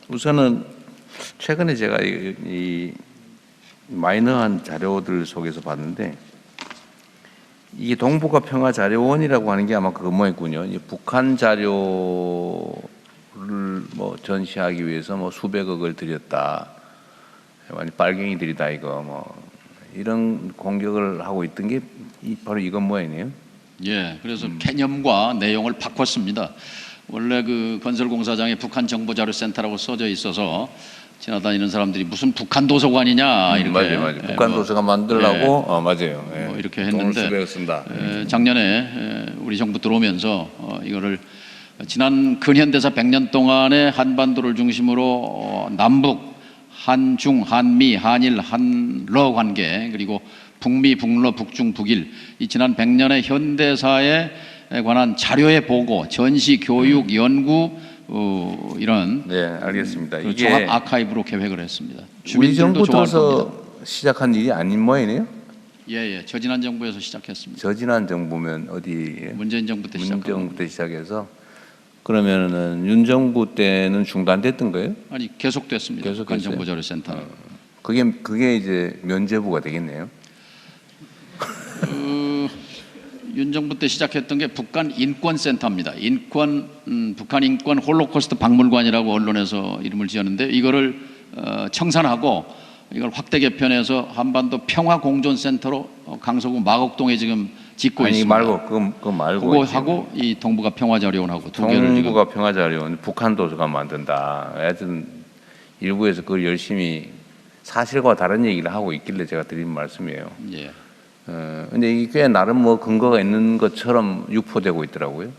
우선은 최근에 제가 이 마이너한 자료들 속에서 봤는데 이게 동북아 평화 자료원이라고 하는 게 아마 그거 뭐였군요. 북한 자료를 뭐 전시하기 위해서 뭐 수백억을 들였다. 완전 빨갱이들이다 이거 뭐 이런 공격을 하고 있던 게 바로 이건 모양이네요. 예, 그래서 개념과 내용을 바꿨습니다. 원래 그 건설공사장에 북한 정보자료센터라고 써져 있어서 지나다니는 사람들이 무슨 북한 도서관이냐 이렇게 맞아요. 북한 도서관 만들라고 맞아요. 뭐 이렇게 돈을 했는데 수백억 쓴다. 작년에 우리 정부 들어오면서 이거를 지난 근현대사 100년 동안의 한반도를 중심으로 남북, 한중, 한미, 한일, 한러 관계 그리고 북미, 북러, 북중, 북일 이 지난 100년의 현대사에 관한 자료의 보고, 전시, 교육, 연구 이런 네, 알겠습니다. 그 이게 종합 아카이브로 계획을 했습니다. 우리 주민들도 정부 좋아할 겁니다. 들어서 시작한 일이 아닌 모양이네요. 예, 저 지난 정부에서 시작했습니다. 저 지난 정부면 어디? 문재인 정부 때 시작한 문정부 때 시작해서 그러면은 윤 정부 때는 중단됐던 거예요? 아니 계속됐습니다. 북한 정보자료센터는. 그게 이제 면제부가 되겠네요. 윤 정부 때 시작했던 게 북한 인권센터입니다. 북한 인권 홀로코스트 박물관이라고 언론에서 이름을 지었는데 이거를 청산하고 이걸 확대 개편해서 한반도 평화공존센터로 강서구 마곡동에 지금 짓고 아니 있습니다. 그거 말고 그거 하고 이 동북아 평화자료원하고 두 개를 지금. 동북아 평화자료원 북한 도서관 만든다. 하여튼 일부에서 그걸 열심히 사실과 다른 얘기를 하고 있길래 제가 드린 말씀이에요. 예. 근데 이게 꽤 나름 뭐 근거가 있는 것처럼 유포되고 있더라고요.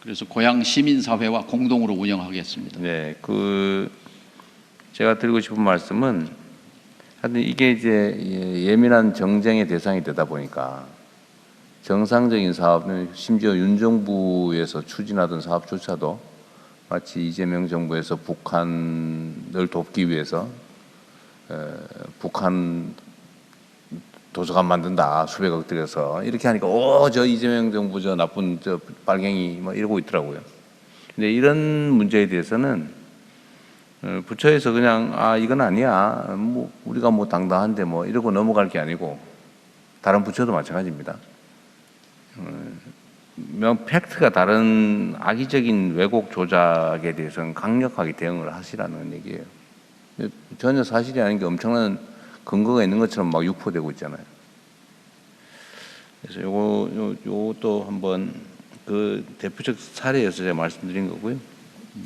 그래서 고향 시민사회와 공동으로 운영하겠습니다. 네, 제가 드리고 싶은 말씀은 하여튼 이게 이제 예민한 정쟁의 대상이 되다 보니까 정상적인 사업은 심지어 윤 정부에서 추진하던 사업조차도 마치 이재명 정부에서 북한을 돕기 위해서 북한 도서관 만든다 수백억 들여서 이렇게 하니까 저 이재명 정부 저 나쁜 저 빨갱이 뭐 이러고 있더라고요. 근데 이런 문제에 대해서는 부처에서 그냥 이건 아니야 뭐 우리가 뭐 당당한데 뭐 이러고 넘어갈 게 아니고 다른 부처도 마찬가지입니다. 팩트가 다른 악의적인 왜곡 조작에 대해서는 강력하게 대응을 하시라는 얘기예요. 전혀 사실이 아닌 게 엄청난 근거가 있는 것처럼 막 유포되고 있잖아요. 그래서 요것도 한번 그 대표적 사례여서 제가 말씀드린 거고요.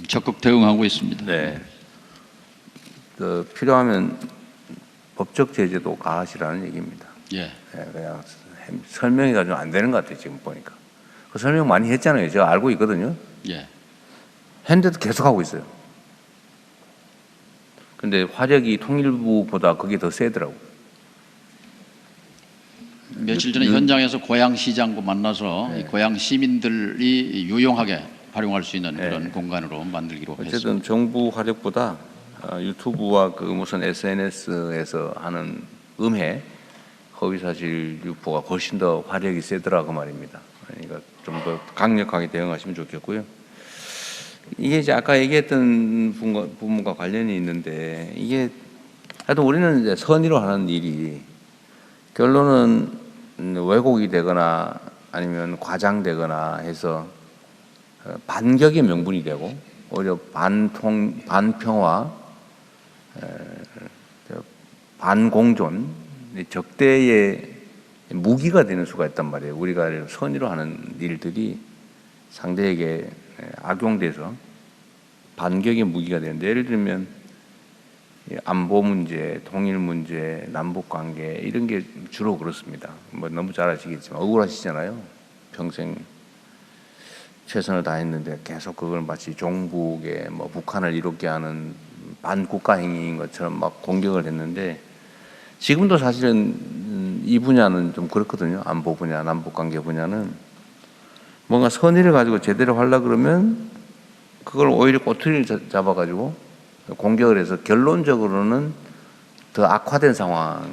적극 대응하고 있습니다. 네. 필요하면 법적 제재도 가하시라는 얘기입니다. 예. 네, 그냥 설명이 가지고 안 되는 것 같아요. 지금 보니까. 그 설명 많이 했잖아요. 제가 알고 있거든요. 예. 했는데도 계속 하고 있어요. 근데 화력이 통일부보다 그게 더 세더라고요. 며칠 전에 현장에서 고향시장과 만나서 이 고향 시민들이 유용하게 활용할 수 있는 그런 공간으로 만들기로 어쨌든 했습니다. 정부 화력보다 유튜브와 그 무슨 SNS에서 하는 음해, 허위사실 유포가 훨씬 더 화력이 세더라고 말입니다. 그러니까 좀 더 강력하게 대응하시면 좋겠고요. 이게 이제 아까 얘기했던 부분과 관련이 있는데 이게 하여튼 우리는 이제 선의로 하는 일이 결론은 왜곡이 되거나 아니면 과장되거나 해서 반격의 명분이 되고 오히려 반평화, 반공존, 적대의 무기가 되는 수가 있단 말이에요. 우리가 선의로 하는 일들이 상대에게 악용돼서 반격의 무기가 되는데 예를 들면 안보 문제, 통일 문제, 남북 관계 이런 게 주로 그렇습니다. 뭐 너무 잘 아시겠지만 억울하시잖아요. 평생 최선을 다했는데 계속 그걸 마치 종북에 뭐 북한을 이롭게 하는 반국가 행위인 것처럼 막 공격을 했는데 지금도 사실은 이 분야는 좀 그렇거든요. 안보 분야, 남북 관계 분야는 뭔가 선의를 가지고 제대로 하려고 그러면 그걸 오히려 꼬투리를 잡아가지고 공격을 해서 결론적으로는 더 악화된 상황이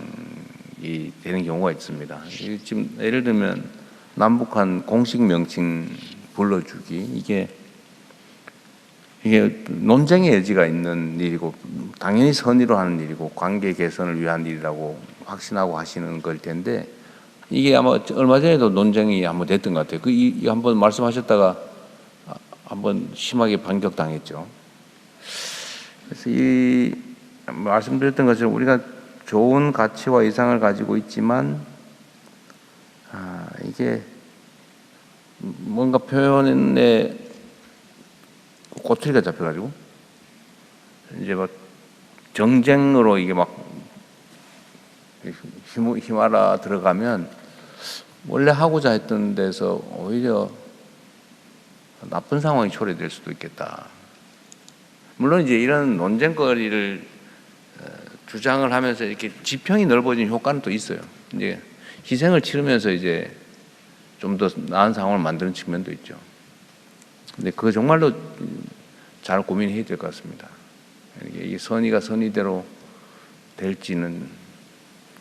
되는 경우가 있습니다. 지금 예를 들면 남북한 공식 명칭 불러주기 이게 논쟁의 여지가 있는 일이고 당연히 선의로 하는 일이고 관계 개선을 위한 일이라고 확신하고 하시는 걸 텐데 이게 아마 얼마 전에도 논쟁이 한번 됐던 것 같아요. 이 한번 말씀하셨다가 한번 심하게 반격당했죠. 그래서 이 말씀드렸던 것처럼 우리가 좋은 가치와 이상을 가지고 있지만 이게 뭔가 표현에 꼬투리가 잡혀가지고 이제 막 정쟁으로 이게 막 휘말아 들어가면 원래 하고자 했던 데서 오히려 나쁜 상황이 초래될 수도 있겠다. 물론 이제 이런 논쟁거리를 주장을 하면서 이렇게 지평이 넓어진 효과는 또 있어요. 이제 희생을 치르면서 이제 좀 더 나은 상황을 만드는 측면도 있죠. 근데 그거 정말로 잘 고민해야 될 것 같습니다. 이게 선의가 선의대로 될지는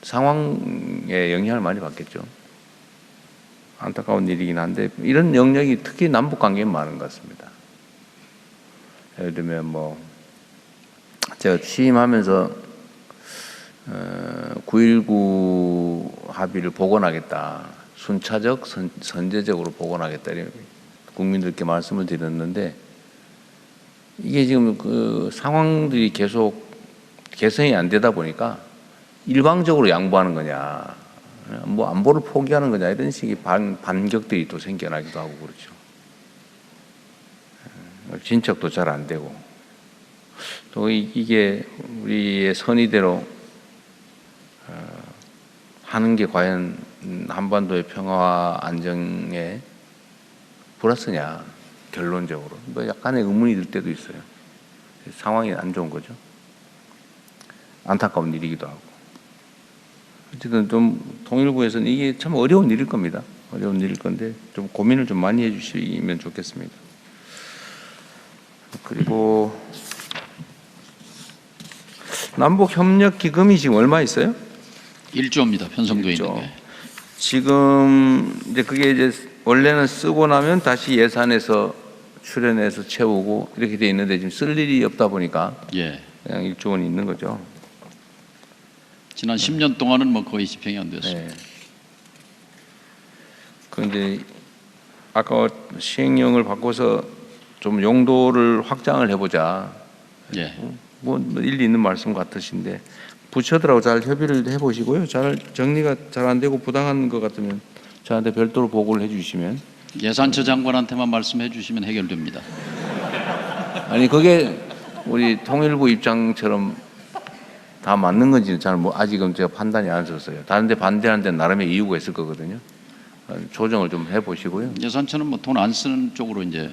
상황에 영향을 많이 받겠죠. 안타까운 일이긴 한데 이런 영역이 특히 남북 관계에 많은 것 같습니다. 예를 들면 뭐 제가 취임하면서 9.19 합의를 복원하겠다. 순차적, 선제적으로 복원하겠다. 국민들께 말씀을 드렸는데 이게 지금 그 상황들이 계속 개선이 안 되다 보니까 일방적으로 양보하는 거냐, 뭐 안보를 포기하는 거냐 이런 식의 반격들이 또 생겨나기도 하고 그렇죠. 진척도 잘 안 되고 또 이게 우리의 선의대로 하는 게 과연 한반도의 평화와 안정에 플러스냐 결론적으로 뭐 약간의 의문이 들 때도 있어요. 상황이 안 좋은 거죠. 안타까운 일이기도 하고 어쨌든 좀 통일부에서는 이게 참 어려운 일일 겁니다. 어려운 일일 건데 좀 고민을 좀 많이 해주시면 좋겠습니다. 그리고 남북 협력 기금이 지금 얼마 있어요? 1조입니다. 편성돼 있는 게. 지금 이제 그게 이제 원래는 쓰고 나면 다시 예산에서 출연해서 채우고 이렇게 돼 있는데 지금 쓸 일이 없다 보니까 예. 그냥 1조 원이 있는 거죠. 지난 10년 동안은 뭐 거의 집행이 안 됐습니다. 네. 그런데 아까 시행령을 바꿔서 좀 용도를 확장을 해보자. 예. 뭐 일리 있는 말씀 같으신데 부처들하고 잘 협의를 해보시고요. 잘 정리가 잘 안 되고 부당한 것 같으면 저한테 별도로 보고를 해주시면. 예산처 장관한테만 말씀해 주시면 해결됩니다. 아니 그게 우리 통일부 입장처럼 다 맞는 건지 잘 아직은 제가 판단이 안 섰어요. 다른데 반대하는 데는 나름의 이유가 있을 거거든요. 조정을 좀 해보시고요. 예산처는 뭐 돈 안 쓰는 쪽으로 이제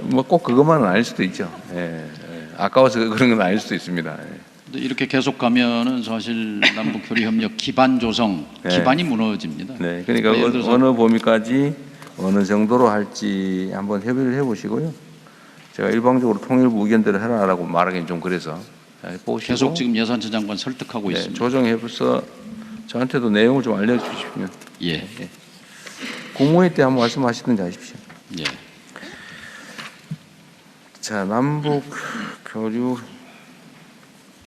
뭐 꼭 그것만은 아닐 수도 있죠. 예. 아까워서 그런 건 아닐 수도 있습니다. 근데 이렇게 계속 가면은 사실 남북 교류 협력 기반 조성 기반이 무너집니다. 네, 그러니까 예를 들어서 어느 범위까지 어느 정도로 할지 한번 협의를 해보시고요. 제가 일방적으로 통일부 의견대로 해라라고 말하기는 좀 그래서 보시고 계속 지금 예산처 장관 설득하고 있습니다. 조정해서 저한테도 내용을 좀 알려주시면. 예. 국무회의 때 한번 말씀하시든지 하십시오. 예. 자, 남북 교류